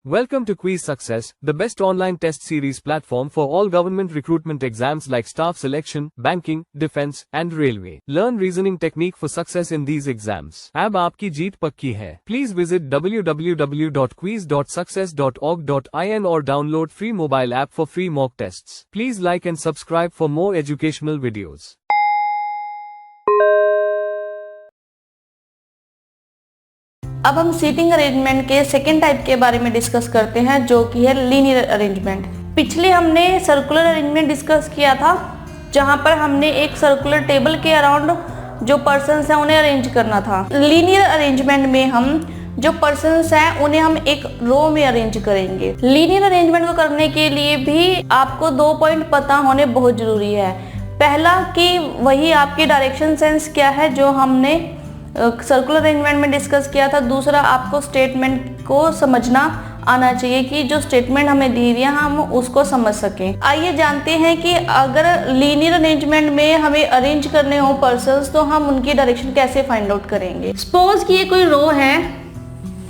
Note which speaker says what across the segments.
Speaker 1: Welcome to Quiz Success, the best online test series platform for all government recruitment exams like staff selection, banking, defense, and railway. Learn reasoning technique for success in these exams. अब आपकी जीत पक्की है. Please visit www.quiz.success.org.in or download free mobile app for free mock tests. Please like and subscribe for more educational videos.
Speaker 2: अब हम seating arrangement के second type के बारे में डिस्कस करते हैं, जो कि है लीनियर अरेंजमेंट। पिछले हमने सर्कुलर अरेंजमेंट डिस्कस किया था, जहां पर हमने एक सर्कुलर टेबल के अराउंड जो पर्सन्स हैं उन्हें अरेंज करना था। लीनियर अरेंजमेंट में हम जो पर्सन्स हैं उन्हें हम एक रो में अरेंज करेंगे। लीनियर अरेंजमेंट को करने के लिए भी आपको 2 पॉइंट पता होने बहुत जरूरी है। पहला कि वही आपकी डायरेक्शन सेंस क्या है जो हमने सर्कुलर अरेंजमेंट में डिस्कस किया था। दूसरा, आपको स्टेटमेंट को समझना आना चाहिए कि जो स्टेटमेंट हमें दी हुई है हम उसको समझ सकें। आइए जानते हैं कि अगर लीनियर अरेंजमेंट में हमें अरेंज करने हो पर्सन्स तो हम उनकी डायरेक्शन कैसे फाइंड आउट करेंगे। सपोज कि ये कोई रो है,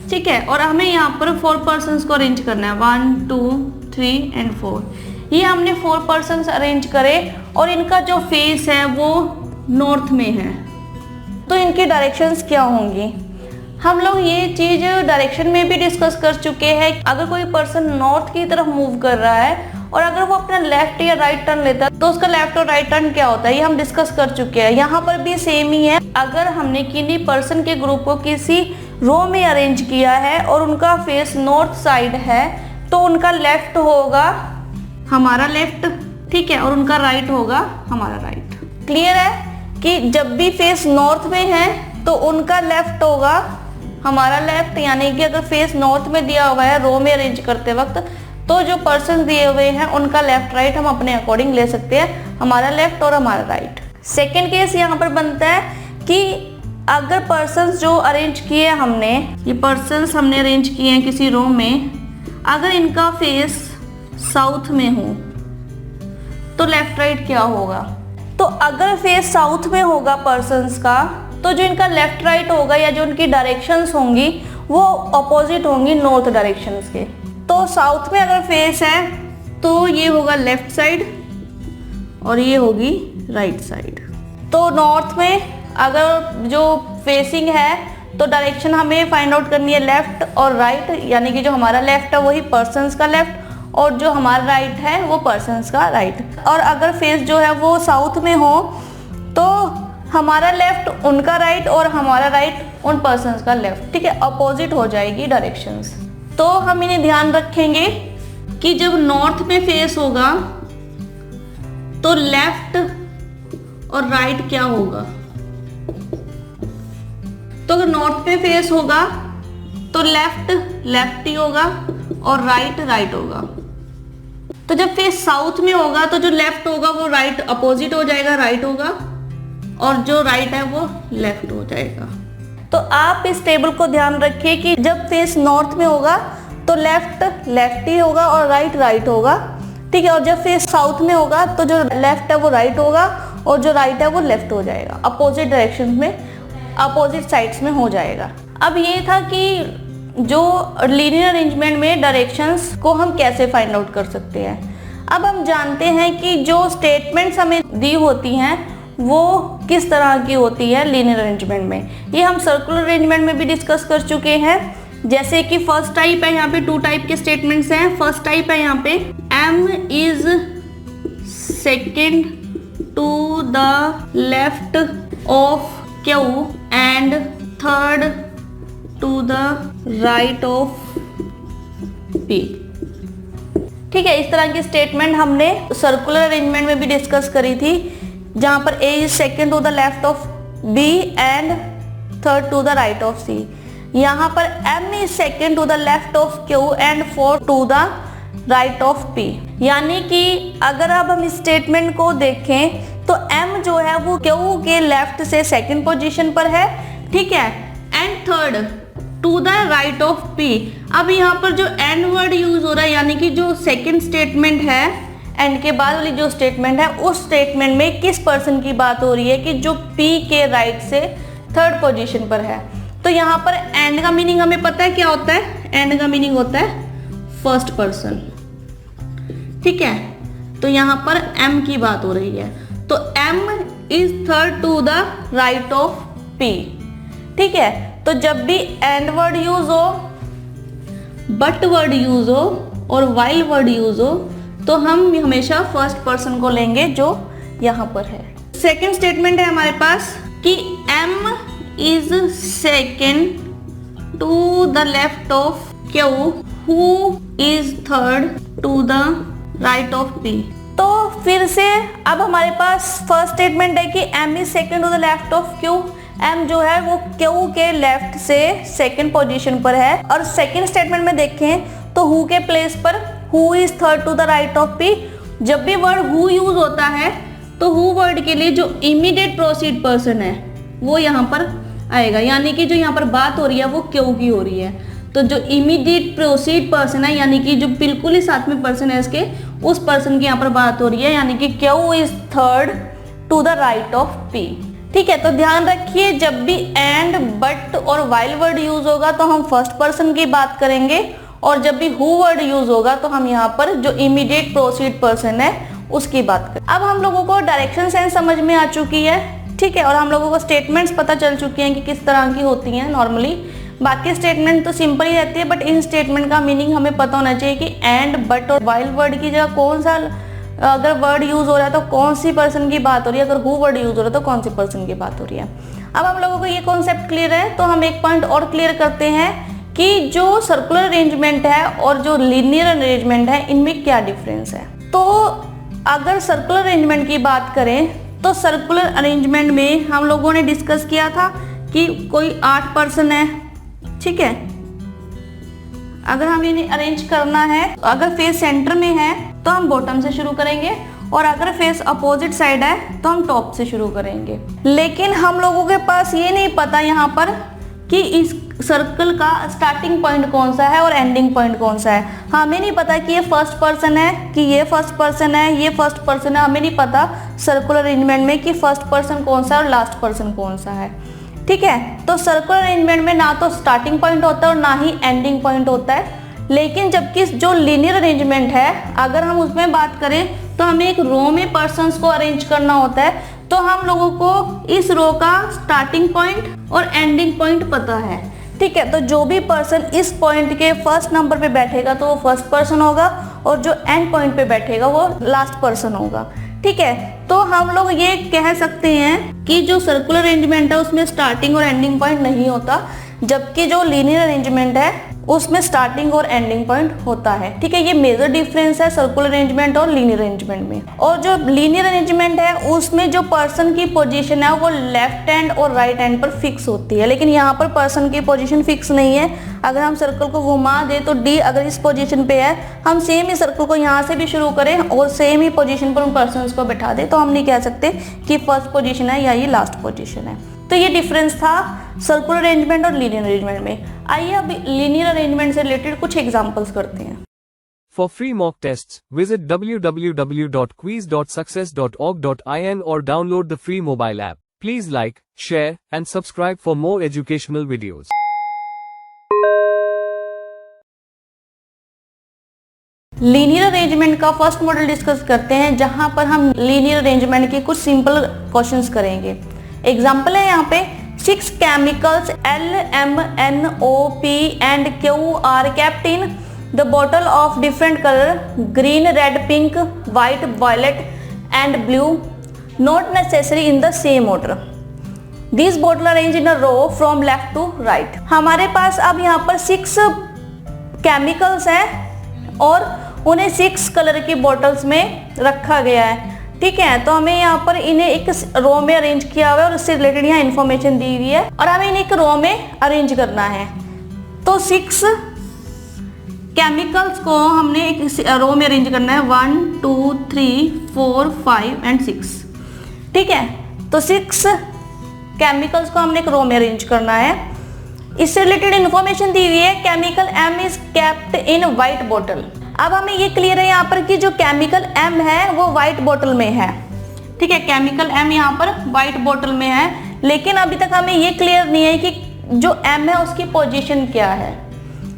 Speaker 2: ठीक है, और हमें यहाँ पर 4 पर्सन्स को अरेंज करना है, 1 2 3 एंड 4। ये हमने 4 पर्सन्स अरेंज करे और इनका जो फेस है वो नॉर्थ में है, तो इनकी डायरेक्शंस क्या होंगी। हम लोग ये चीज़ डायरेक्शन में भी डिस्कस कर चुके हैं। अगर कोई पर्सन नॉर्थ की तरफ मूव कर रहा है और अगर वो अपना लेफ्ट या राइट टर्न लेता है तो उसका लेफ्ट और राइट टर्न क्या होता है, ये हम डिस्कस कर चुके हैं। यहाँ पर भी सेम ही है। अगर हमने किन्हीं पर्सन के ग्रुप को किसी रो में अरेंज किया है और उनका फेस नॉर्थ साइड है तो उनका लेफ्ट होगा हमारा लेफ्ट, ठीक है, और उनका राइट होगा हमारा राइट। क्लियर है कि जब भी फेस नॉर्थ में है तो उनका लेफ्ट होगा हमारा लेफ्ट, यानी कि अगर फेस नॉर्थ में दिया हुआ है रो में अरेंज करते वक्त तो जो पर्सन दिए हुए हैं उनका लेफ्ट राइट हम अपने अकॉर्डिंग ले सकते हैं, हमारा लेफ्ट और हमारा राइट। सेकेंड केस यहाँ पर बनता है कि अगर पर्सन्स जो अरेंज किए हमने, ये पर्सन्स हमने अरेंज किए हैं किसी रो में, अगर इनका फेस साउथ में हो तो लेफ्ट राइट क्या होगा। तो अगर फेस साउथ में होगा पर्सन्स का तो जो इनका लेफ्ट राइट होगा या जो उनकी डायरेक्शंस होंगी वो अपोजिट होंगी नॉर्थ डायरेक्शंस के। तो साउथ में अगर फेस है तो ये होगा लेफ्ट साइड और ये होगी राइट साइड। तो नॉर्थ में अगर जो फेसिंग है तो डायरेक्शन हमें फाइंड आउट करनी है लेफ्ट और राइट, यानी कि जो हमारा लेफ्ट है वही पर्सन्स का लेफ्ट और जो हमारा राइट है वो पर्सन्स का राइट। और अगर फेस जो है वो साउथ में हो तो हमारा लेफ्ट उनका राइट और हमारा राइट उन पर्सन्स का लेफ्ट, ठीक है, अपोजिट हो जाएगी डायरेक्शंस। तो हम इन्हें ध्यान रखेंगे कि जब नॉर्थ में फेस होगा तो लेफ्ट और राइट क्या होगा। तो अगर नॉर्थ में फेस होगा तो लेफ्ट लेफ्ट ही होगा और राइट राइट होगा। तो जब फेस साउथ में होगा तो जो लेफ्ट होगा वो राइट अपोजिट हो जाएगा, राइट होगा, और जो राइट है वो लेफ्ट हो जाएगा। तो आप इस टेबल को ध्यान रखिए कि जब फेस नॉर्थ में होगा तो लेफ्ट लेफ्ट ही होगा और राइट राइट होगा, ठीक है, और जब फेस साउथ में होगा तो जो लेफ्ट है वो राइट होगा और जो राइट है वो लेफ्ट हो जाएगा, अपोजिट डायरेक्शन में, अपोजिट साइड्स में हो जाएगा। अब ये था कि जो लीनियर अरेंजमेंट में डायरेक्शंस को हम कैसे फाइंड आउट कर सकते हैं। अब हम जानते हैं कि जो स्टेटमेंट्स हमें दी होती हैं वो किस तरह की होती है लीनियर अरेंजमेंट में। ये हम सर्कुलर अरेंजमेंट में भी डिस्कस कर चुके हैं। जैसे कि फर्स्ट टाइप है, यहाँ पे 2 टाइप के स्टेटमेंट्स हैं। फर्स्ट टाइप है यहाँ पे M is second to the left of Q and third to the right of P, ठीक है। इस तरह की स्टेटमेंट हमने सर्कुलर अरेंजमेंट में भी डिस्कस करी थी, जहां पर A is second to the left of B and third to the right of C। यहाँ पर M is second to the left of Q and fourth to the right of P। यानी कि अगर अब हम इस स्टेटमेंट को देखें तो M जो है वो Q के लेफ्ट से सेकेंड पोजीशन पर है, ठीक है, and third to the right of P। अब यहाँ पर जो एंड वर्ड यूज हो रहा है, यानी कि जो सेकेंड स्टेटमेंट है, एंड के बाद वाली जो स्टेटमेंट है उस स्टेटमेंट में किस पर्सन की बात हो रही है कि जो P के राइट से थर्ड पोजीशन पर है। तो यहाँ पर एंड का मीनिंग हमें पता है क्या होता है। एंड का मीनिंग होता है फर्स्ट पर्सन, ठीक है। तो यहाँ पर M की बात हो रही है, तो M is third to the right of P, ठीक है। तो जब भी एंड वर्ड यूज हो, बट वर्ड यूज हो और वाइल वर्ड यूज हो, तो हम हमेशा फर्स्ट पर्सन को लेंगे जो यहाँ पर है। सेकेंड स्टेटमेंट है हमारे पास कि M is second to the left of Q, who is third to the right of P। तो फिर से अब हमारे पास फर्स्ट स्टेटमेंट है कि M is second to the left of Q। M जो है वो Q के लेफ्ट से सेकेंड पोजीशन पर है। और सेकेंड स्टेटमेंट में देखें तो हु के प्लेस पर who is third to the right of P। जब भी वर्ड हु यूज होता है तो हु वर्ड के लिए जो इमीडिएट प्रोसीड पर्सन है वो यहाँ पर आएगा, यानी कि जो यहाँ पर बात हो रही है वो Q की हो रही है। तो जो इमीडिएट प्रोसीड पर्सन है, यानी कि जो बिल्कुल ही साथ में पर्सन है इसके, उस पर्सन की यहाँ पर बात हो रही है, यानी कि Q is third to the right of P, ठीक है। तो ध्यान रखिए जब भी एंड, बट और वाइल वर्ड यूज होगा तो हम फर्स्ट पर्सन की बात करेंगे, और जब भी हु वर्ड यूज होगा तो हम यहाँ पर जो इमीडिएट प्रोसीड पर्सन है उसकी बात करें। अब हम लोगों को डायरेक्शन सेंस समझ में आ चुकी है, ठीक है, और हम लोगों को स्टेटमेंट्स पता चल चुकी हैं कि किस तरह की होती हैं नॉर्मली। बाकी स्टेटमेंट तो सिंपल ही रहती है, बट इन स्टेटमेंट का मीनिंग हमें पता होना चाहिए कि एंड, बट और वाइल वर्ड की जगह कौन सा अगर वर्ड यूज हो रहा है तो कौन सी पर्सन की बात हो रही है, अगर हु वर्ड यूज हो रहा है तो कौन सी पर्सन की बात हो रही है। अब हम लोगों को ये कॉन्सेप्ट क्लियर है, तो हम एक पॉइंट और क्लियर करते हैं कि जो सर्कुलर अरेंजमेंट है और जो लीनियर अरेंजमेंट है इनमें क्या डिफरेंस है। तो अगर सर्कुलर अरेंजमेंट की बात करें तो सर्कुलर अरेंजमेंट में हम लोगों ने डिस्कस किया था कि कोई 8 पर्सन है, ठीक है। अगर हम इन्हें अरेंज करना है, अगर फेस सेंटर में है तो हम बॉटम से शुरू करेंगे, और अगर फेस अपोजिट साइड है तो हम टॉप से शुरू करेंगे। लेकिन हम लोगों के पास ये नहीं पता यहाँ पर कि इस सर्कल का स्टार्टिंग पॉइंट कौन सा है और एंडिंग पॉइंट कौन सा है। हमें नहीं पता कि ये फर्स्ट पर्सन है, कि ये फर्स्ट पर्सन है, ये फर्स्ट पर्सन है। हमें नहीं पता सर्कुलर अरेंजमेंट में कि फर्स्ट पर्सन कौन सा है और लास्ट पर्सन कौन सा है, ठीक है। तो सर्कुलर अरेंजमेंट में ना तो स्टार्टिंग पॉइंट होता है और ना ही एंडिंग पॉइंट होता है। लेकिन जबकि जो लीनियर अरेंजमेंट है, अगर हम उसमें बात करें तो हमें एक रो में पर्सन्स को अरेंज करना होता है, तो हम लोगों को इस रो का स्टार्टिंग पॉइंट और एंडिंग पॉइंट पता है, ठीक है। तो जो भी पर्सन इस पॉइंट के फर्स्ट नंबर पे बैठेगा तो वो फर्स्ट पर्सन होगा, और जो एंड पॉइंट पे बैठेगा वो लास्ट पर्सन होगा, ठीक है। तो हम लोग ये कह सकते हैं कि जो सर्कुलर अरेंजमेंट है उसमें स्टार्टिंग और एंडिंग पॉइंट नहीं होता, जबकि जो लीनियर अरेंजमेंट है उसमें स्टार्टिंग और एंडिंग पॉइंट होता है, ठीक है। ये मेजर डिफरेंस है सर्कुलर अरेंजमेंट और लीनियर अरेंजमेंट में। और जो लीनियर अरेंजमेंट है उसमें जो पर्सन की पोजीशन है वो लेफ्ट हैंड और राइट हैंड पर फिक्स होती है, लेकिन यहाँ पर पर्सन की पोजीशन फिक्स नहीं है। अगर हम सर्कल को घुमा दे तो डी अगर इस पोजीशन पे है, हम सेम ही सर्कल को यहाँ से भी शुरू करें और सेम ही पोजीशन पर उन पर्सन को बैठा दे, तो हम नहीं कह सकते कि फर्स्ट पोजीशन है या ये लास्ट पोजीशन है। तो ये डिफरेंस था सर्कुलर अरेंजमेंट और लीनियर अरेंजमेंट में। आइए अब लीनियर अरेंजमेंट से रिलेटेड कुछ एग्जांपल्स करते हैं।
Speaker 1: For free mock tests, visit www.quiz.success.org.in or download the free mobile app. Please like, share, and subscribe for more educational videos.
Speaker 2: Linear arrangement का first model discuss करते हैं, जहां पर हम लीनियर अरेंजमेंट के कुछ सिंपल क्वेश्चंस करेंगे। एग्जाम्पल है यहाँ पे 6 chemicals L, M, N, O, P and Q are kept in the bottle of different color green, red, pink, white, violet and blue, not necessary in the same order. These bottles arranged in a row from left to right. हमारे पास अब यहाँ पर 6 chemicals हैं और उन्हें 6 colour की bottles में रखा गया है, ठीक है। तो हमें यहाँ पर इन्हें एक रो में अरेंज किया हुआ है और इससे रिलेटेड यहाँ इन्फॉर्मेशन दी हुई है और हमें इन्हें एक रो में अरेंज करना है। तो 6 केमिकल्स को हमने एक रो में अरेंज करना है, 1 2 3 4 5 एंड 6, ठीक है। तो 6 केमिकल्स को हमने एक रो में अरेंज करना है। इससे रिलेटेड इन्फॉर्मेशन दी हुई है, chemical M is kept in white बोतल। अब हमें ये क्लियर है यहाँ पर कि जो केमिकल M है वो व्हाइट बोतल में है, ठीक है। केमिकल M यहाँ पर व्हाइट बोतल में है, लेकिन अभी तक हमें ये क्लियर नहीं है कि जो M है उसकी पोजीशन क्या है,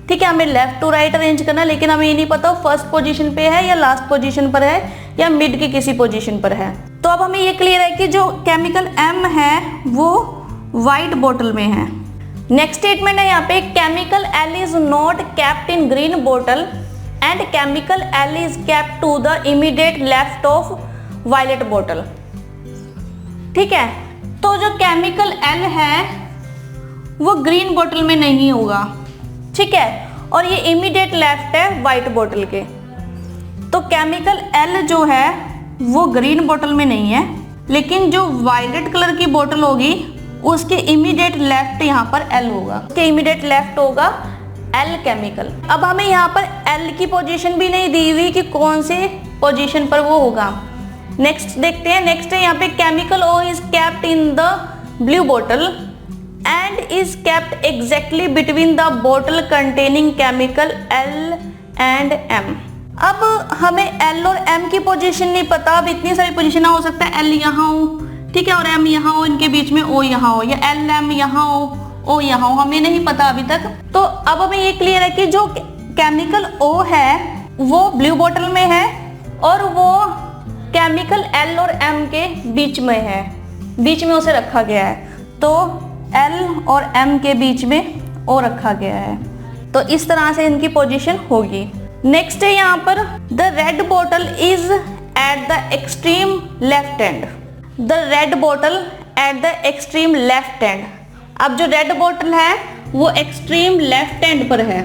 Speaker 2: ठीक है, हमें लेफ्ट टू राइट अरेंज करना, लेकिन हमें ये नहीं पता फर्स्ट पोजीशन पे है या लास्ट पोजीशन पर है या मिड की किसी पोजीशन पर है। तो अब हमें ये क्लियर है कि जो केमिकल M है वो वाइट बोतल में है। नेक्स्ट स्टेटमेंट है यहाँ पे, chemical L is not kept in green बोतल and chemical L is kept to the immediate left of violet बोतल। ठीक है, तो जो केमिकल L है वो ग्रीन बोतल में नहीं होगा, ठीक है, और ये इमीडिएट लेफ्ट है वाइट बोतल के। तो केमिकल L जो है वो ग्रीन बोतल में नहीं है, लेकिन जो वायलेट कलर की बोतल होगी उसके इमीडिएट लेफ्ट यहाँ पर L होगा, उसके इमीडिएट लेफ्ट होगा L केमिकल। अब हमें यहाँ पर L की पोजीशन भी नहीं दी हुई कि कौन से पोजीशन पर वो होगा। नेक्स्ट देखते हैं, नेक्स्ट है यहाँ पे, chemical O is kept in the blue बोतल and is kept exactly between the बोतल containing chemical L and M। अब हमें L और M की पोजीशन नहीं पता। अब इतनी सारी पोजीशन हो सकता है L यहाँ हो, ठीक है, और M यहाँ हो, इनके बीच में O यहाँ हो, या L M यहाँ हो, O यहाँ हो, हमें नहीं पता अभी तक। तो अब हमें ये क्लियर है कि जो केमिकल O है वो ब्लू बोतल में है और वो केमिकल L और M के बीच में है, बीच में उसे रखा गया है। तो L और M के बीच में O रखा गया है, तो इस तरह से इनकी पोजीशन होगी। नेक्स्ट है यहाँ पर, द रेड बोतल is at the extreme left end, the red बोतल at the extreme left end. अब जो रेड बोतल है वो एक्सट्रीम लेफ्ट एंड पर है,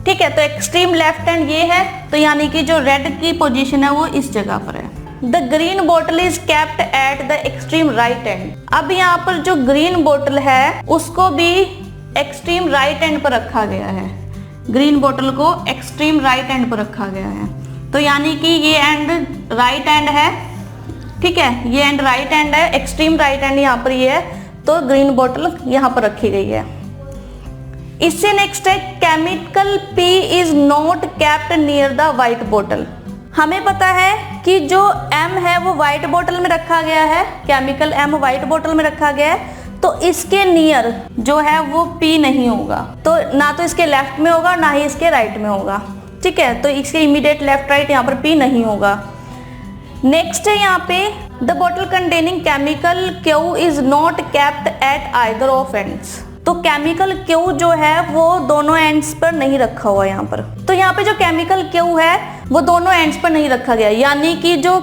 Speaker 2: ठीक है, तो एक्सट्रीम लेफ्ट एंड ये है, तो यानी कि जो रेड की पोजीशन है वो इस जगह पर है। द ग्रीन बोतल is kept at the extreme right and. अब यहाँ पर जो ग्रीन बोतल है उसको भी एक्सट्रीम राइट एंड पर रखा गया है, ग्रीन बोतल को एक्सट्रीम राइट एंड पर रखा गया है, तो यानी कि ये एंड राइट एंड है, ठीक है, ये एंड राइट एंड है, एक्सट्रीम राइट एंड यहाँ पर ये है, तो ग्रीन बोतल यहाँ पर रखी गई है। इससे नेक्स्ट है, chemical P is not kept near the white बोतल। हमें पता है कि जो M है वो वाइट बोतल में रखा गया है, केमिकल M वाइट बोतल में रखा गया है, तो इसके नियर जो है वो P नहीं होगा, तो ना तो इसके लेफ्ट में होगा ना ही इसके राइट में होगा, ठीक है, तो इसके इमीडिएट लेफ्ट राइट यहाँ पर P नहीं होगा। नेक्स्ट है यहाँ पे, द बोतल containing chemical Q is not kept at either of ends. तो केमिकल Q जो है वो दोनों एंड्स पर नहीं रखा हुआ यहाँ पर, तो यहाँ पे जो केमिकल Q है वो दोनों एंड्स पर नहीं रखा गया, यानी कि जो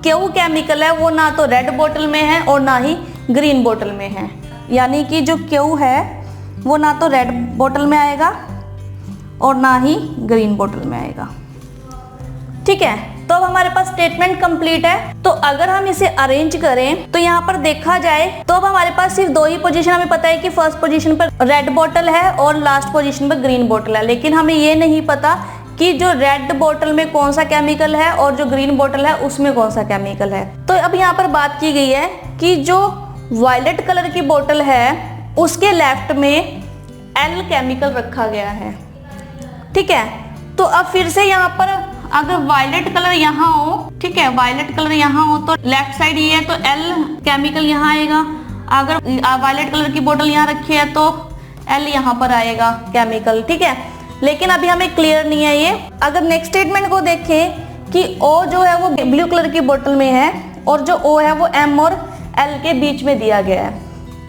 Speaker 2: Q केमिकल है वो ना तो रेड बोतल में है और ना ही ग्रीन बोतल में है, यानी कि जो Q है वो ना तो रेड बोतल में आएगा और ना ही ग्रीन बोतल में आएगा, ठीक है। तो अब हमारे पास स्टेटमेंट कंप्लीट है। तो अगर हम इसे अरेंज करें तो यहाँ पर देखा जाए तो अब हमारे पास सिर्फ दो ही पोजीशन हमें पता है कि फर्स्ट पोजीशन पर रेड बोतल है और लास्ट पोजीशन पर ग्रीन बोतल है, लेकिन हमें ये नहीं पता कि जो रेड बोतल में कौन सा केमिकल है और जो ग्रीन बोतल है उसमें कौन सा केमिकल है। तो अब यहाँ पर बात की गई है कि जो वायलेट कलर की बोतल है उसके लेफ्ट में L केमिकल रखा गया है, ठीक है। तो अब फिर से यहाँ पर अगर वायलेट कलर यहाँ हो, ठीक है, वायलेट कलर यहाँ हो तो लेफ्ट साइड ये है तो L केमिकल यहाँ आएगा, अगर वायलेट कलर की बोतल यहाँ रखी है तो L यहाँ पर आएगा केमिकल, ठीक है। लेकिन अभी हमें क्लियर नहीं है ये। अगर नेक्स्ट स्टेटमेंट को देखें कि O जो है वो ब्लू कलर की बोतल में है और जो O है वो M और L के बीच में दिया गया है,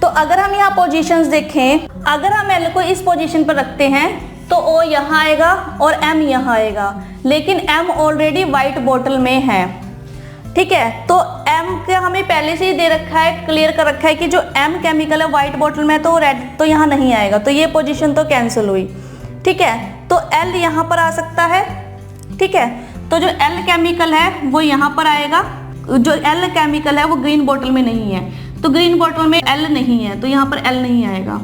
Speaker 2: तो अगर हम यहाँ पोजीशंस देखें, अगर हम L को इस पोजीशन पर रखते हैं तो O यहाँ आएगा और M यहाँ आएगा, लेकिन M ऑलरेडी वाइट बोतल में है, ठीक है। तो M का हमें पहले से ही दे रखा है, क्लियर कर रखा है कि जो M केमिकल है वाइट बोतल में तो रेड तो यहाँ नहीं आएगा, तो ये पोजीशन तो कैंसिल हुई, ठीक है। तो L यहाँ पर आ सकता है, ठीक है। तो जो L केमिकल है वो यहाँ पर आएगा, जो L केमिकल है वो ग्रीन बोतल में नहीं है, तो ग्रीन बोतल में L नहीं है तो यहाँ पर L नहीं आएगा,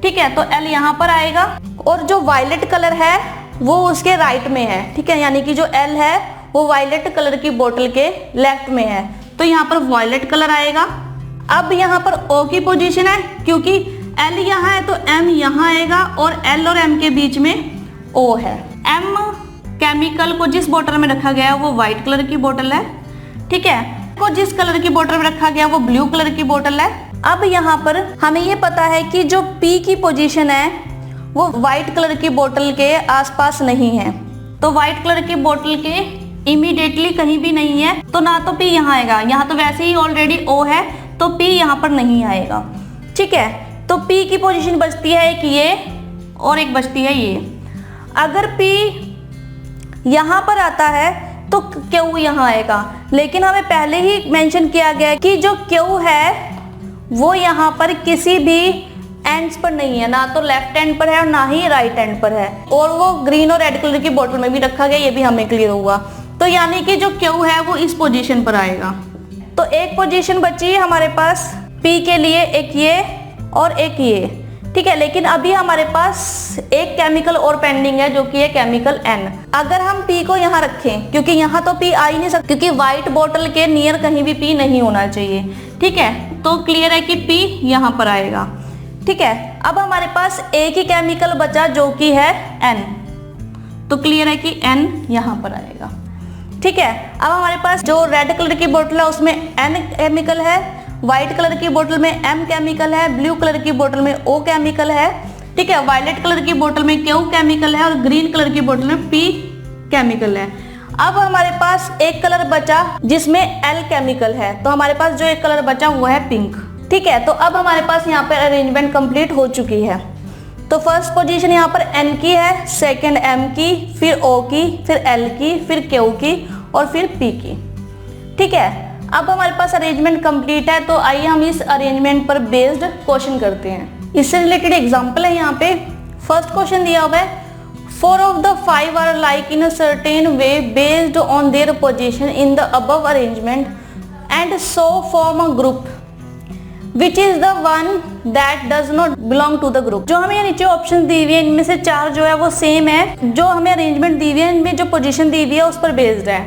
Speaker 2: ठीक है। तो L यहाँ पर आएगा और जो वायलेट कलर है वो उसके राइट में है, ठीक है, यानी कि जो L है वो वायलेट कलर की बोतल के लेफ्ट में है, तो यहाँ पर वायलेट कलर आएगा। अब यहाँ पर O की पोजीशन है, क्योंकि L यहाँ है तो M यहाँ आएगा और L और M के बीच में O है। M केमिकल को जिस बोतल में रखा गया है वो वाइट कलर की बोतल है, ठीक है, को जिस कलर की बोतल में रखा गया वो ब्लू कलर की बोतल है। अब यहाँ पर हमें ये पता है कि जो P की पोजीशन है वो व्हाइट कलर की बोतल के आसपास नहीं है। तो व्हाइट कलर की बोतल के इमीडिएटली कहीं भी नहीं है, तो ना तो P यहाँ आएगा, यहाँ तो वैसे ही ऑलरेडी O है, तो P यहाँ पर नहीं आएगा। ठीक है, तो P की पोजीशन बचती है एक ये और एक बचती है ये। अगर P यहाँ पर आता है तो Q यहाँ आएगा, लेकिन हमें पहले ही मेंशन किया गया है कि जो Q है वो यहाँ पर किसी भी एंड्स पर नहीं है, ना तो लेफ्ट एंड पर है और ना ही राइट एंड पर है, और वो ग्रीन और रेड कलर की बोतल में भी रखा गया, ये भी हमें क्लियर हुआ। तो यानी कि जो Q है वो इस पोजीशन पर आएगा। तो एक पोजीशन बची है हमारे पास P के लिए, एक ये और एक ये। ठीक है, लेकिन अभी हमारे पास एक केमिकल और पेंडिंग है जो कि है केमिकल N। अगर हम P को यहाँ रखें, क्योंकि यहाँ तो P आ ही नहीं सकता, क्योंकि व्हाइट बोतल के नियर कहीं भी P नहीं होना चाहिए। ठीक है, तो क्लियर है कि P यहाँ पर आएगा। ठीक है, अब हमारे पास एक ही केमिकल बचा जो कि है N, तो क्लियर है कि N यहाँ पर आएगा। ठीक है, अब हमारे पास जो रेड कलर की बोतल है उसमें N केमिकल है, व्हाइट कलर की बोतल में M केमिकल है, ब्लू कलर की बोतल में O केमिकल है। ठीक है, वायलेट कलर की बोतल में Q केमिकल है और ग्रीन कलर की बोतल में P केमिकल है। अब हमारे पास एक कलर बचा जिसमें L केमिकल है, तो हमारे पास जो एक कलर बचा वो है पिंक। ठीक है, तो अब हमारे पास यहाँ पे अरेंजमेंट कंप्लीट हो चुकी है। तो फर्स्ट पोजीशन यहाँ पर N की है, सेकंड M की, फिर O की, फिर L की, फिर Q की और फिर P की। ठीक है, अब हमारे पास अरेंजमेंट कंप्लीट है, तो आइए हम इस अरेंजमेंट पर बेस्ड क्वेश्चन करते हैं। इससे रिलेटेड एग्जांपल है यहाँ पे। फर्स्ट क्वेश्चन दिया हुआ है, 4 of the 5 are like in a certain way based on their position in the above arrangement and so form a group which is the one that does not belong to the group। जो हमें नीचे option दी हुई है इनमें से 4 जो है वो सेम है, जो हमें अरेंजमेंट दी हुई है इनमें जो पोजीशन दी हुई है उस पर बेस्ड है।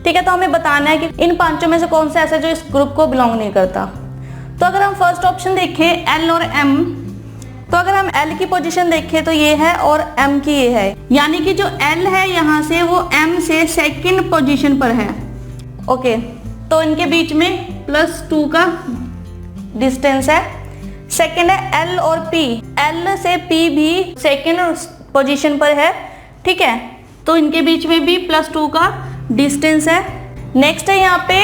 Speaker 2: ठीक है, तो हमें बताना है कि इन पांचों में से कौन सा ऐसा जो इस ग्रुप को बिलोंग नहीं करता। तो अगर हम फर्स्ट ऑप्शन देखें L और M, तो अगर हम L की पोजीशन देखें तो ये है और M की ये है, यानी कि जो L है यहाँ से वो M से सेकंड पोजीशन पर है। ओके, तो इनके बीच में +2 का डिस्टेंस है। सेकंड है L और P, L से P भी सेकंड पोजीशन पर है। ठीक है, तो इनके बीच में भी +2 का डिस्टेंस है। नेक्स्ट है यहाँ पे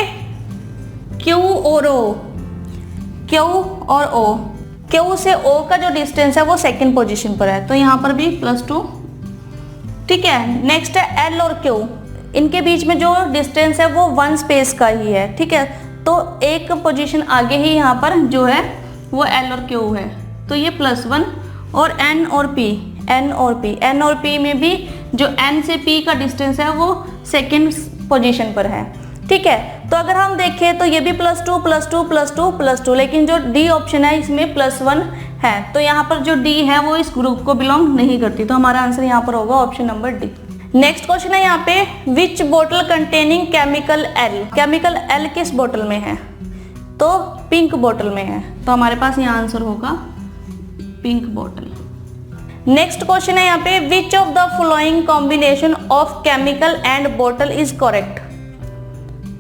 Speaker 2: Q और O, Q और O, Q से O का जो डिस्टेंस है वो सेकंड पोजीशन पर है, तो यहाँ पर भी +2। ठीक है, नेक्स्ट है L और Q, इनके बीच में जो डिस्टेंस है वो 1 स्पेस का ही है। ठीक है, तो एक पोजीशन आगे ही यहाँ पर जो है वो L और Q है, तो ये +1। और N और P, N और P, N और P में भी जो N से P का डिस्टेंस है वो सेकेंड पोजीशन पर है। ठीक है, तो अगर हम देखें तो ये भी +2 +2 +2 +2, लेकिन जो D ऑप्शन है इसमें +1 है, तो यहाँ पर जो D है वो इस ग्रुप को बिलोंग नहीं करती, तो हमारा आंसर यहाँ पर होगा option number D। Next question है यहाँ पे, विच बोतल containing chemical L, chemical L किस बोतल में है, तो पिंक बोतल में है, तो हमारे पास यहाँ आंसर होगा पिंक बोतल। नेक्स्ट क्वेश्चन है यहाँ पे, विच of the following combination of chemical and बोतल इज करेक्ट।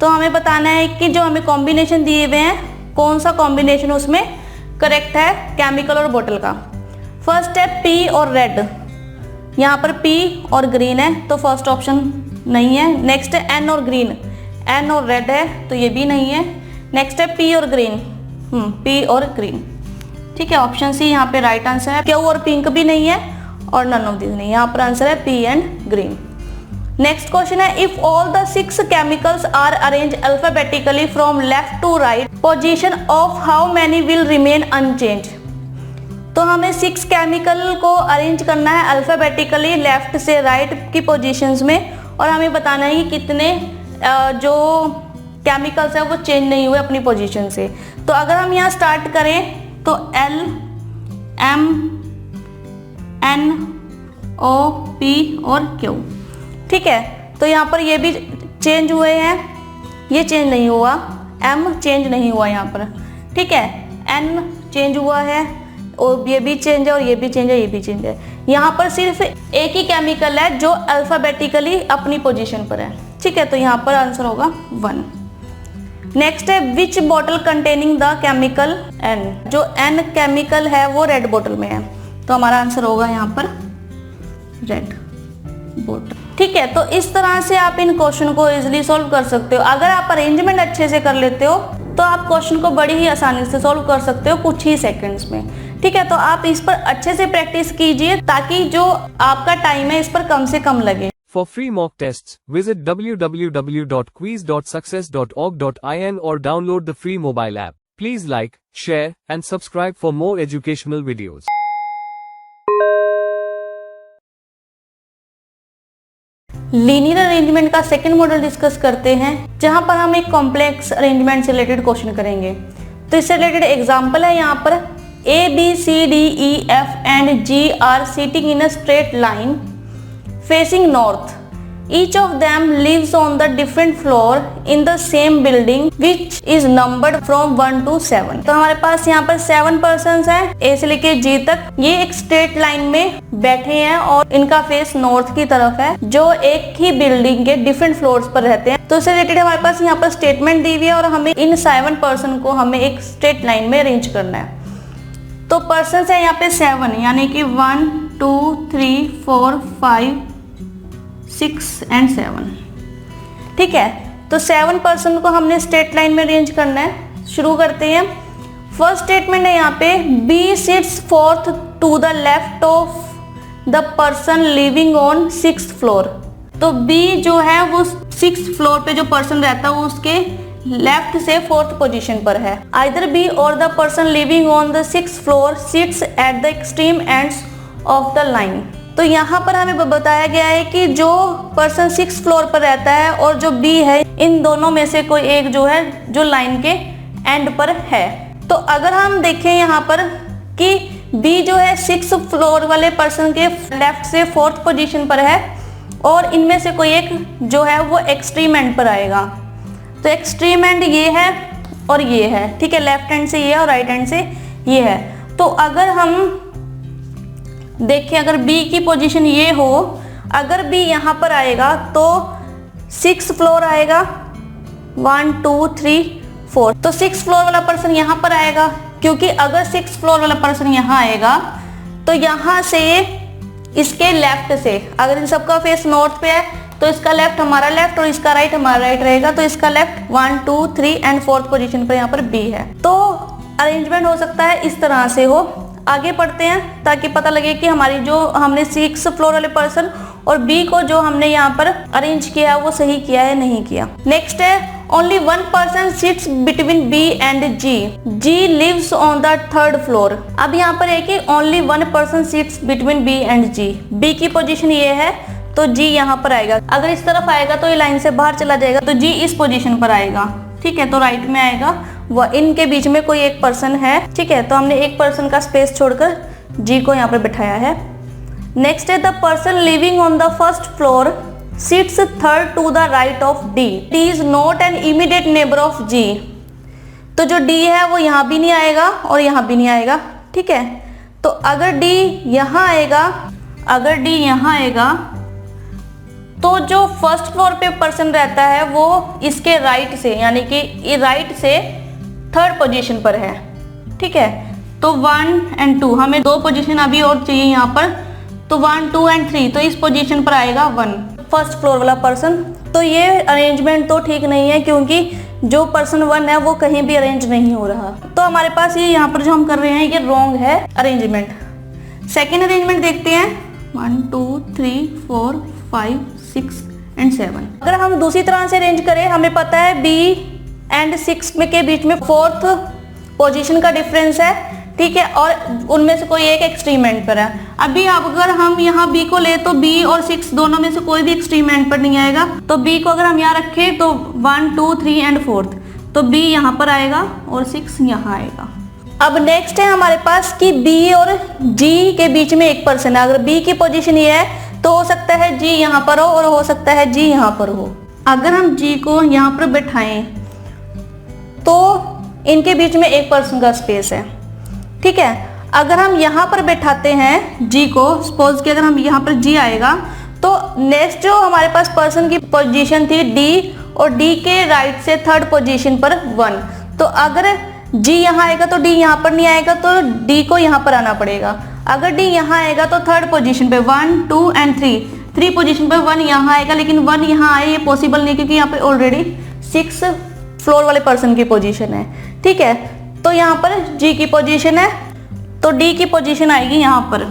Speaker 2: तो हमें बताना है कि जो हमें कॉम्बिनेशन दिए हुए हैं कौन सा कॉम्बिनेशन उसमें करेक्ट है केमिकल और बोतल का। फर्स्ट है P और रेड, यहाँ पर P और ग्रीन है, तो फर्स्ट ऑप्शन नहीं है। नेक्स्ट है N और ग्रीन, N और रेड है, तो ये भी नहीं है। नेक्स्ट है P और ग्रीन, P और ग्रीन। ठीक है, ऑप्शन सी यहाँ पे राइट आंसर है। Q और पिंक भी नहीं है और नन ऑफ दिस नहीं, यहाँ पर आंसर है P and green. Next question है, if all the 6 chemicals are arrange alphabetically from left to right, position of how many will remain unchange. तो हमें 6 केमिकल को अरेंज करना है अल्फाबेटिकली लेफ्ट से राइट की पोजीशंस में, और हमें बताना है कि कितने जो केमिकल्स है वो चेंज नहीं हुए अपनी पोजीशन से। तो अगर हम यहाँ स्टार्ट करें तो L, M, N, O, P और Q। ठीक है, तो यहाँ पर ये भी चेंज हुए हैं, ये चेंज नहीं हुआ, M चेंज नहीं हुआ यहाँ पर। ठीक है, N चेंज हुआ है और ये भी चेंज है और ये भी चेंज है, ये भी चेंज है। यहाँ पर सिर्फ एक ही केमिकल है जो अल्फाबेटिकली अपनी पोजीशन पर है। ठीक है, तो यहाँ पर आंसर होगा 1। नेक्स्ट है, which bottle containing the chemical N, जो N केमिकल है वो रेड बोतल में है। तो हमारा आंसर होगा यहाँ पर रेड बोट। ठीक है, तो इस तरह से आप इन क्वेश्चन को इजीली सॉल्व कर सकते हो। अगर आप अरेंजमेंट अच्छे से कर लेते हो तो आप क्वेश्चन को बड़ी ही आसानी से सॉल्व कर सकते हो कुछ ही सेकंड्स में। ठीक है, तो आप इस पर अच्छे से प्रैक्टिस कीजिए ताकि जो आपका टाइम है इस पर कम से कम लगे।
Speaker 1: For free mock tests, visit www.quiz.success.org.in or download the free mobile app. Please like, share, and subscribe for more educational videos.
Speaker 2: Linear arrangement का सेकंड मॉडल डिस्कस करते हैं, जहां पर हम एक कॉम्प्लेक्स अरेंजमेंट से रिलेटेड क्वेश्चन करेंगे। तो इससे रिलेटेड एग्जांपल है यहाँ पर A, B, C, D, E, F and G are sitting in a straight line facing north. Each of them lives on the different floor in the same building which is numbered from 1 to 7. तो हमारे पास यहाँ पर 7 persons हैं A से लेके G तक। ये एक स्ट्रेट लाइन में बैठे हैं और इनका फेस नॉर्थ की तरफ है, जो एक ही बिल्डिंग के डिफरेंट फ्लोर्स पर रहते हैं। तो इससे रिलेटेड हमारे पास यहाँ पर स्टेटमेंट दी हुई है और हमें इन 7 पर्सन को हमें एक स्ट्रेट लाइन में अरेंज करना है। तो पर्सन है यहाँ पे 7, यानी कि 1 2 3 4 5 6 and 7। ठीक है, तो 7 पर्सन को हमने स्ट्रेट लाइन में अरेंज करना है। शुरू करते हैं। फर्स्ट स्टेटमेंट है यहाँ पे B sits fourth to the left of the person living on 6th floor. तो बी जो है वो 6th फ्लोर पे जो पर्सन रहता है वो उसके लेफ्ट से 4th पोजीशन पर है। आइदर बी और the person living on the 6th floor seats eight the extreme ends of the line. तो यहाँ पर हमें बताया गया है कि जो पर्सन 6th फ्लोर पर रहता है और जो बी है, इन दोनों में से कोई एक जो है जो लाइन के एंड पर है। तो अगर हम देखें यहाँ पर कि बी जो है 6th फ्लोर वाले पर्सन के लेफ्ट से 4th पोजीशन पर है और इनमें से कोई एक जो है वो एक्सट्रीम एंड पर आएगा। तो एक्सट्रीम एंड ये है और ये है। ठीक है, लेफ्ट हैंड से ये है और राइट हैंड से ये है। तो अगर हम देखें, अगर बी की पोजीशन ये हो, अगर बी यहाँ पर आएगा तो 6th फ्लोर आएगा 1 2 3 4। तो 6th फ्लोर वाला पर्सन यहाँ पर आएगा, क्योंकि अगर 6th फ्लोर वाला पर्सन यहाँ आएगा तो यहाँ से इसके लेफ्ट से, अगर इन सबका फेस नॉर्थ पे है तो इसका लेफ्ट हमारा लेफ्ट और इसका राइट हमारा राइट रहेगा। तो इसका लेफ्ट 1 2 3 एंड 4th पोजीशन पर यहाँ पर बी है। तो अरेंजमेंट हो सकता है इस तरह से हो। आगे पढ़ते हैं ताकि पता लगे कि हमारी जो हमने 6th फ्लोर वाले पर्सन और बी को जो हमने यहाँ पर अरेंज किया है वो सही किया है नहीं किया। नेक्स्ट है only 1 person sits between B and G. G lives on the 3rd floor. अब यहाँ पर है कि only 1 person sits between B and G. B की पोजीशन ये है तो जी यहाँ पर आएगा। अगर इस तरफ आएगा तो ये लाइन से बाहर चला जाएगा, तो जी इस पोजीशन पर आएगा। ठीक है, तो राइट में आएगा। वह इनके बीच में कोई एक पर्सन है। ठीक है, तो हमने एक पर्सन का स्पेस छोड़कर जी को यहाँ पर बिठाया है। नेक्स्ट है the person living on the 1st floor sits 3rd to the right of D. D is not an immediate neighbour of G. तो जो डी है वो यहाँ भी नहीं आएगा और यहाँ भी नहीं आएगा। ठीक है, तो अगर डी यहाँ आएगा, अगर डी यहाँ आएगा तो जो 1st फ्लोर पे पर्सन रहता है वो इसके राइट से, यानी कि राइट से 3rd पोजीशन पर है। ठीक है, तो 1 and 2 हमें 2 पोजीशन अभी और चाहिए यहाँ पर। तो 1 2 and 3, तो इस पोजीशन पर आएगा 1 1st फ्लोर वाला पर्सन। तो ये अरेंजमेंट तो ठीक नहीं है, क्योंकि जो पर्सन 1 है वो कहीं भी अरेंज नहीं हो रहा। तो हमारे पास ये यहाँ पर जो हम कर रहे हैं ये रॉन्ग है अरेंजमेंट। सेकेंड अरेंजमेंट देखते हैं 1 2 3 4 5 6 and 7। अगर हम दूसरी तरह से अरेंज करें, हमें पता है B एंड 6 में के बीच में 4th पोजीशन का डिफरेंस है। ठीक है, और उनमें से कोई एक एक्सट्रीम एंड पर है। अभी अगर हम यहाँ B को ले तो B और 6 दोनों में से कोई भी एक्सट्रीम एंड पर नहीं आएगा। तो B को अगर हम यहाँ रखें तो 1 2 3 and 4th, तो B यहाँ पर आएगा और 6 यहाँ आएगा। अब नेक्स्ट है हमारे पास कि B और G के बीच में एक पर्सन है। अगर B की पोजीशन ये है तो हो सकता है G यहाँ पर हो और हो सकता है G यहाँ पर हो। अगर हम G को यहाँ पर बैठाएं तो इनके बीच में एक पर्सन का स्पेस है। ठीक है, अगर हम यहाँ पर बैठाते हैं G को, सपोज कि अगर हम यहाँ पर G आएगा तो नेक्स्ट जो हमारे पास पर्सन की पोजीशन थी D, और D के राइट से 3rd पोजीशन पर 1। तो अगर G यहाँ आएगा तो D यहाँ पर नहीं आएगा, तो D को यहाँ पर आना पड़ेगा। अगर डी यहाँ आएगा तो थर्ड पोजीशन पे 1 2 एंड 3 पोजीशन पे 1 यहाँ आएगा, लेकिन 1 यहाँ आए ये पॉसिबल नहीं क्योंकि यहाँ पे ऑलरेडी 6 फ्लोर वाले पर्सन की पोजीशन है। ठीक है, तो यहाँ पर जी की पोजीशन है तो डी की पोजीशन आएगी यहाँ पर,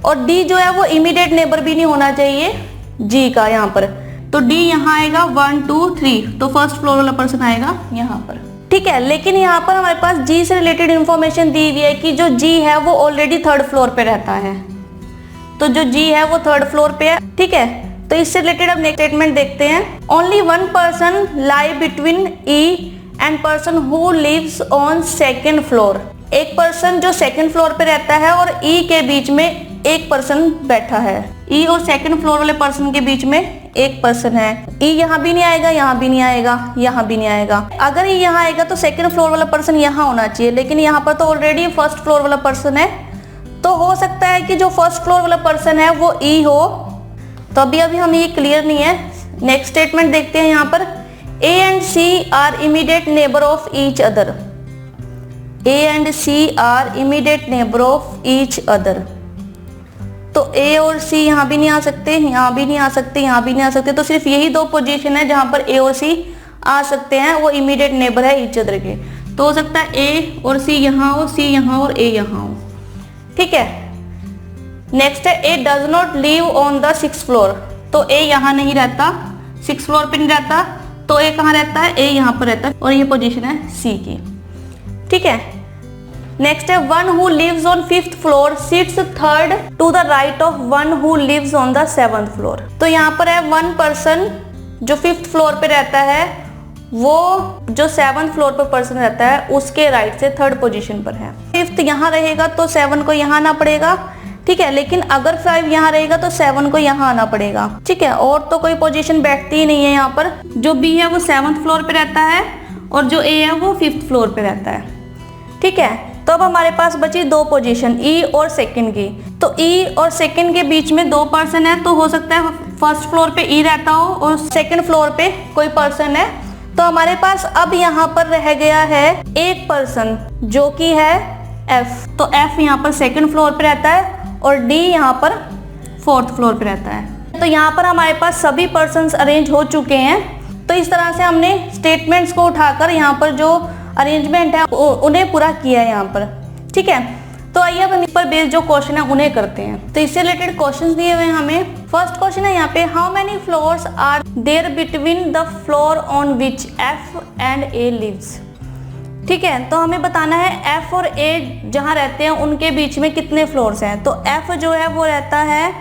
Speaker 2: और डी जो है वो इमीडिएट नेबर भी नहीं होना चाहिए जी का यहाँ पर, तो डी यहाँ आएगा 1 2 3, तो फर्स्ट फ्लोर वाला पर्सन आएगा यहाँ पर। ठीक है, लेकिन यहाँ पर हमारे पास जी से रिलेटेड इंफॉर्मेशन दी हुई है कि जो जी है वो ऑलरेडी थर्ड फ्लोर पे रहता है, तो जो जी है वो थर्ड फ्लोर पे है। ठीक है, तो इससे रिलेटेड अब नेक्स्ट स्टेटमेंट देखते हैं। Only one person lie between E and person who lives on second floor. एक पर्सन जो सेकेंड फ्लोर पे रहता है और ई के बीच में एक पर्सन बैठा है। ई और सेकेंड फ्लोर वाले पर्सन के बीच में एक पर्सन है। ई यहाँ भी नहीं आएगा, यहाँ भी नहीं आएगा, यहाँ भी नहीं आएगा। अगर ई यहाँ आएगा तो सेकेंड फ्लोर वाला पर्सन यहाँ होना चाहिए, लेकिन यहाँ पर तो ऑलरेडी फर्स्ट फ्लोर वाला पर्सन है, तो हो सकता है कि जो फर्स्ट फ्लोर वाला पर्सन है वो ई हो। तो अभी हमें ये क्लियर नहीं है। नेक्स्ट स्टेटमेंट देखते हैं यहाँ पर। A and C are immediate neighbour of each other. A and C are immediate neighbour of each other. तो ए और सी यहाँ भी नहीं आ सकते, यहाँ भी नहीं आ सकते, यहाँ भी नहीं आ सकते, तो सिर्फ यही दो पोजीशन है जहाँ पर ए और सी आ सकते हैं, वो इमीडिएट नेबर है ईच अदर के। तो हो सकता है ए और सी यहाँ हो, सी यहाँ और ए यहाँ हो। ठीक है, नेक्स्ट है A does not live on the 6th floor. तो ए यहाँ नहीं रहता, 6th फ्लोर पे नहीं रहता, तो ए कहाँ रहता है, ए यहाँ पर रहता है, और ये पोजीशन है सी की। ठीक है, नेक्स्ट है one who lives on 5th floor sits third to the right of one who lives on the 7th floor. तो यहाँ पर है वन पर्सन जो 5th फ्लोर पे रहता है, वो जो 7th फ्लोर पर पर्सन रहता है उसके राइट से थर्ड पोजीशन पर है। 5th यहाँ रहेगा तो 7 को यहाँ आना पड़ेगा। ठीक है, लेकिन अगर 5 यहाँ रहेगा तो 7 को यहाँ आना पड़ेगा। ठीक है, और तो कोई पोजीशन बैठती ही नहीं है यहाँ पर। जो बी है वो 7th फ्लोर पे रहता है और जो ए है वो 5th फ्लोर पे रहता है। ठीक है, तो अब हमारे पास बची दो पोजीशन, ई और सेकंड की। तो ई और सेकंड के बीच में दो पर्सन है, तो हो सकता है फर्स्ट फ्लोर पे ई रहता हो और सेकंड फ्लोर पे कोई पर्सन है। तो हमारे पास अब यहाँ पर रह गया है एक पर्सन जो कि है एफ। तो एफ यहाँ पर सेकंड फ्लोर पे रहता है और डी यहाँ पर 4th फ्लोर पे रहता है। तो यहाँ पर हमारे पास सभी पर्सन्स अरेंज हो चुके हैं। तो इस तरह से हमने स्टेटमेंट्स को उठाकर यहाँ पर जो अरेंजमेंट है उन्हें पूरा किया है यहाँ पर। ठीक है, तो आइए अब इस पर बेस्ड जो क्वेश्चन है उन्हें करते हैं। तो इससे रिलेटेड क्वेश्चंस दिए हुए हैं हमें। फर्स्ट क्वेश्चन है यहाँ पे, how many floors are there between the floor on which F and A lives. ठीक है, तो हमें बताना है एफ और ए जहाँ रहते हैं उनके बीच में कितने फ्लोर्स हैं। तो एफ जो है वो रहता है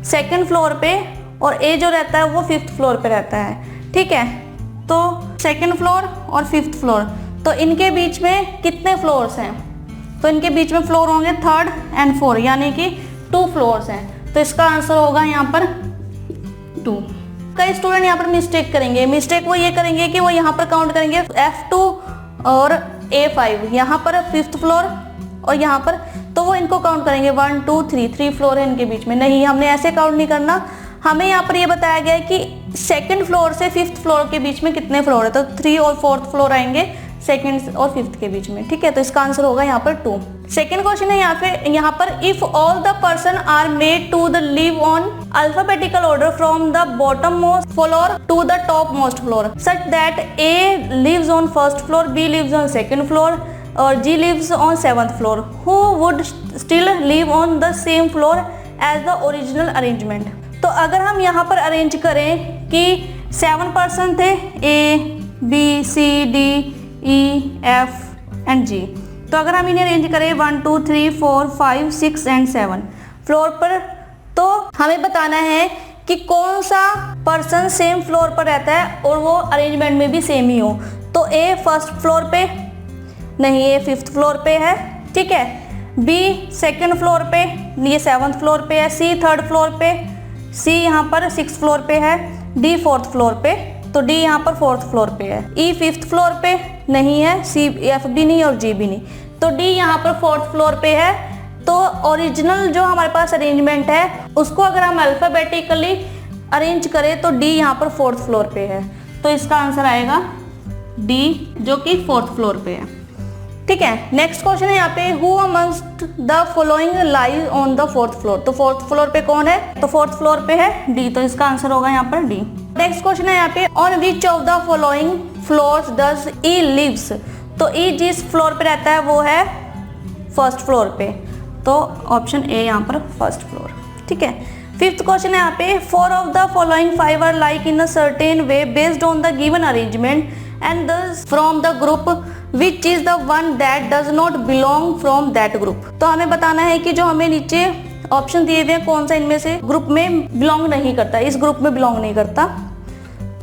Speaker 2: सेकेंड फ्लोर पे और ए जो रहता है वो 5th फ्लोर पे रहता है। ठीक है, तो सेकेंड फ्लोर और 5th फ्लोर, तो इनके बीच में कितने फ्लोर्स हैं। तो इनके बीच में फ्लोर होंगे 3rd एंड 4th, यानी कि 2 फ्लोर्स हैं। तो इसका आंसर होगा यहाँ पर 2। कई स्टूडेंट यहाँ पर मिस्टेक करेंगे। मिस्टेक वो ये करेंगे कि वो यहाँ पर काउंट करेंगे F2 और A5, यहाँ पर 5th फ्लोर और यहाँ पर, तो वो इनको काउंट करेंगे 1 2 3 फ्लोर है इनके बीच में। नहीं, हमने ऐसे काउंट नहीं करना। हमें यहाँ पर ये बताया गया है कि सेकंड फ्लोर से 5th फ्लोर के बीच में कितने फ्लोर है, तो 3 और 4th फ्लोर आएंगे सेकंड और 5th के बीच में। ठीक है, तो इसका आंसर होगा यहाँ पर 2। सेकंड क्वेश्चन है यहाँ पर if all the person are made to the live on alphabetical order from the bottom most floor to the top most floor such that A lives on 1st floor, B lives on 2nd floor और G lives on 7th floor, who would still live on the same floor as the original arrangement. तो अगर हम यहाँ पर arrange करें कि 7 person थे, A B C D E F and G, तो अगर हम इन्हें अरेंज करें 1 2 3 4 5 6 एंड 7 फ्लोर पर, तो हमें बताना है कि कौन सा पर्सन सेम फ्लोर पर रहता है और वो अरेंजमेंट में भी सेम ही हो। तो ए 1st फ्लोर पे नहीं, ये 5th फ्लोर पे है। ठीक है, बी 2nd फ्लोर पे, ये 7th फ्लोर पे है, सी 3rd फ्लोर पे, सी यहाँ पर 6th फ्लोर पे है, डी 4th फ्लोर पे, तो डी यहाँ पर 4th फ्लोर पे है, ई 5th फ्लोर पे नहीं है, सी एफ भी नहीं और जी भी नहीं, तो डी यहाँ पर 4th फ्लोर पे है। तो ओरिजिनल जो हमारे पास अरेंजमेंट है उसको अगर हम अल्फाबेटिकली अरेंज करें तो डी यहाँ पर 4th फ्लोर पे है, तो इसका आंसर आएगा डी जो कि 4th फ्लोर पे है। ठीक है। नेक्स्ट क्वेश्चन है यहाँ पे, who amongst the following lies on the fourth floor. तो फोर्थ फ्लोर पे कौन है, तो फोर्थ फ्लोर पे है डी, तो इसका आंसर होगा यहाँ पर डी। नेक्स्ट क्वेश्चन है यहाँ पे, on which of the following floors does E lives. तो ई जिस फ्लोर पे रहता है वो है फर्स्ट फ्लोर पे, तो ऑप्शन ए यहाँ पर फर्स्ट फ्लोर, ठीक है। फिफ्थ क्वेश्चन है यहाँ पे, four of the following five are like in a certain way based on the given arrangement and thus from the group which is the one that does not belong from that group. तो हमें बताना है कि जो हमें नीचे option दिए हुए हैं कौन सा इनमें से ग्रुप में बिलोंग नहीं करता, इस ग्रुप में बिलोंग नहीं करता।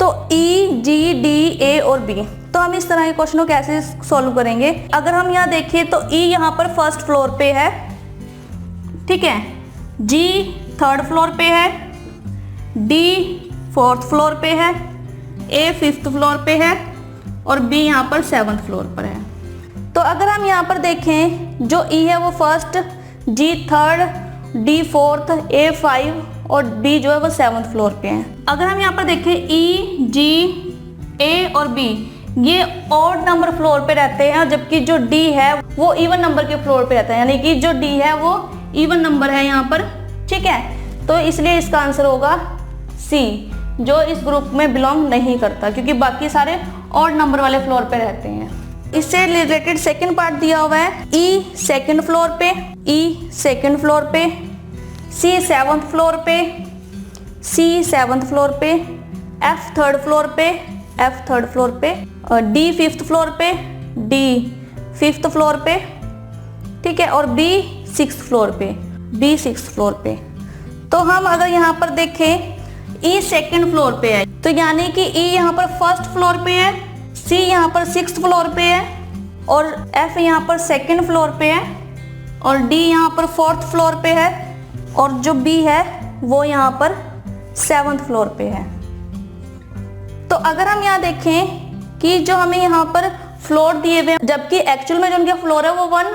Speaker 2: तो ई, जी, डी, ए और बी। तो हम इस तरह के क्वेश्चन को कैसे सॉल्व करेंगे। अगर हम यहाँ देखें तो ई यहाँ पर फर्स्ट फ्लोर पे है, ठीक है, जी थर्ड फ्लोर पे है, डी फोर्थ फ्लोर पे है, ए फिफ्थ फ्लोर पे है और बी यहाँ पर सेवंथ फ्लोर पर है। तो अगर हम यहाँ पर देखें जो ई है वो फर्स्ट, जी थर्ड, डी फोर्थ, ए फाइव और बी जो है वो सेवंथ फ्लोर पे है। अगर हम यहाँ पर देखें ई, जी, ए और बी ये ऑड नंबर फ्लोर पे रहते हैं, जबकि जो डी है वो इवन नंबर के फ्लोर पे रहता है, यानी कि जो डी है वो इवन नंबर है यहाँ पर, ठीक है। तो इसलिए इसका आंसर होगा सी, जो इस ग्रुप में बिलोंग नहीं करता, क्योंकि बाकी सारे ऑड नंबर वाले फ्लोर पे रहते हैं। इससे रिलेटेड सेकंड पार्ट दिया हुआ है, ई सेकंड फ्लोर पे, ई सेकंड फ्लोर पे, सी सेवंथ फ्लोर पे, सी सेवंथ फ्लोर पे, एफ थर्ड फ्लोर पे, एफ थर्ड फ्लोर पे, डी फिफ्थ फ्लोर पे, डी फिफ्थ फ्लोर पे, ठीक है, और बी सिक्स्थ फ्लोर पे, बी सिक्स्थ फ्लोर पे। तो हम अगर यहाँ पर देखें ई सेकंड फ्लोर पे है, तो यानी कि ई यहाँ पर फर्स्ट फ्लोर पे है, सी यहाँ पर सिक्स्थ फ्लोर पे है और एफ यहाँ पर सेकंड फ्लोर पे है और डी यहाँ पर फोर्थ फ्लोर पे है और जो बी है वो यहाँ पर सेवंथ फ्लोर पे है। तो अगर हम यहाँ देखें कि जो हमें यहाँ पर फ्लोर दिए हुए हैं, जबकि एक्चुअल में जो उनके फ्लोर है वो 1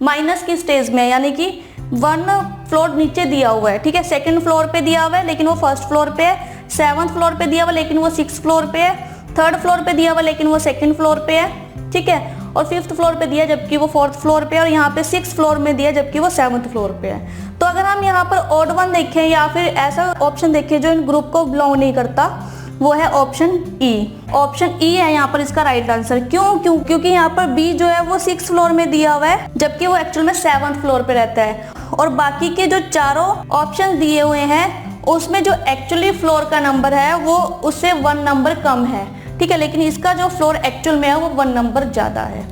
Speaker 2: माइनस की स्टेज में है, यानी कि 1 फ्लोर नीचे दिया हुआ है, ठीक है। सेकंड फ्लोर पे दिया हुआ है लेकिन वो फर्स्ट फ्लोर पे है, सेवंथ फ्लोर पे दिया हुआ लेकिन वो सिक्स्थ फ्लोर पे है, थर्ड फ्लोर पे दिया हुआ लेकिन वो सेकंड फ्लोर पे है, ठीक है, और फिफ्थ फ्लोर पे दिया जबकि वो फोर्थ फ्लोर पे है और यहाँ पे सिक्स्थ फ्लोर में दिया जबकि वो सेवंथ फ्लोर पे है। तो अगर हम यहाँ पर ऑड वन देखें या फिर ऐसा ऑप्शन देखें जो इन ग्रुप को बिलोंग नहीं करता, वो है ऑप्शन ई। ऑप्शन ई है यहाँ पर इसका राइट आंसर। क्योंकि यहाँ पर बी जो है वो सिक्स्थ फ्लोर में दिया हुआ है जबकि वो एक्चुअल में सेवंथ फ्लोर पे रहता है, और बाकी के जो चारों ऑप्शन दिए हुए हैं उसमें जो एक्चुअली फ्लोर का नंबर है वो उससे 1 नंबर कम है, ठीक है, लेकिन इसका जो फ्लोर एक्चुअल में है वो 1 नंबर ज्यादा है,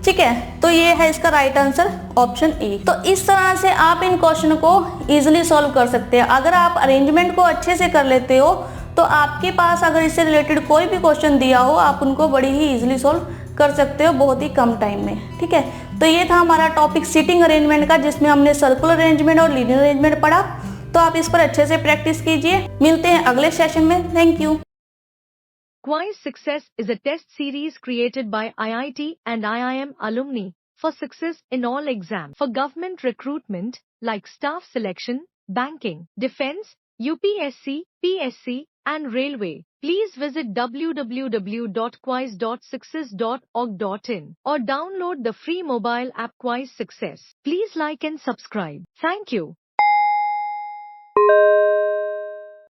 Speaker 2: ठीक है। तो ये है इसका राइट आंसर ऑप्शन ए। तो इस तरह से आप इन क्वेश्चन को इजीली सॉल्व कर सकते हैं। अगर आप अरेंजमेंट को अच्छे से कर लेते हो तो आपके पास अगर इससे रिलेटेड कोई भी क्वेश्चन दिया हो आप उनको बड़ी ही इजीली सॉल्व कर सकते हो बहुत ही कम टाइम में, ठीक है। तो ये था हमारा टॉपिक सीटिंग अरेंजमेंट का, जिसमें हमने सर्कुलर अरेंजमेंट और लीनियर अरेंजमेंट पढ़ा। तो आप इस पर अच्छे से प्रैक्टिस कीजिए। मिलते हैं अगले सेशन में। Thank you.
Speaker 3: Quiz Success is a test series created by IIT and IIM alumni for success in all exams for government recruitment like staff selection, banking, defense, UPSC, PSC, and railway. Please visit www.quiz.success.org.in or download the free mobile app Quiz Success. Please like and subscribe. Thank you.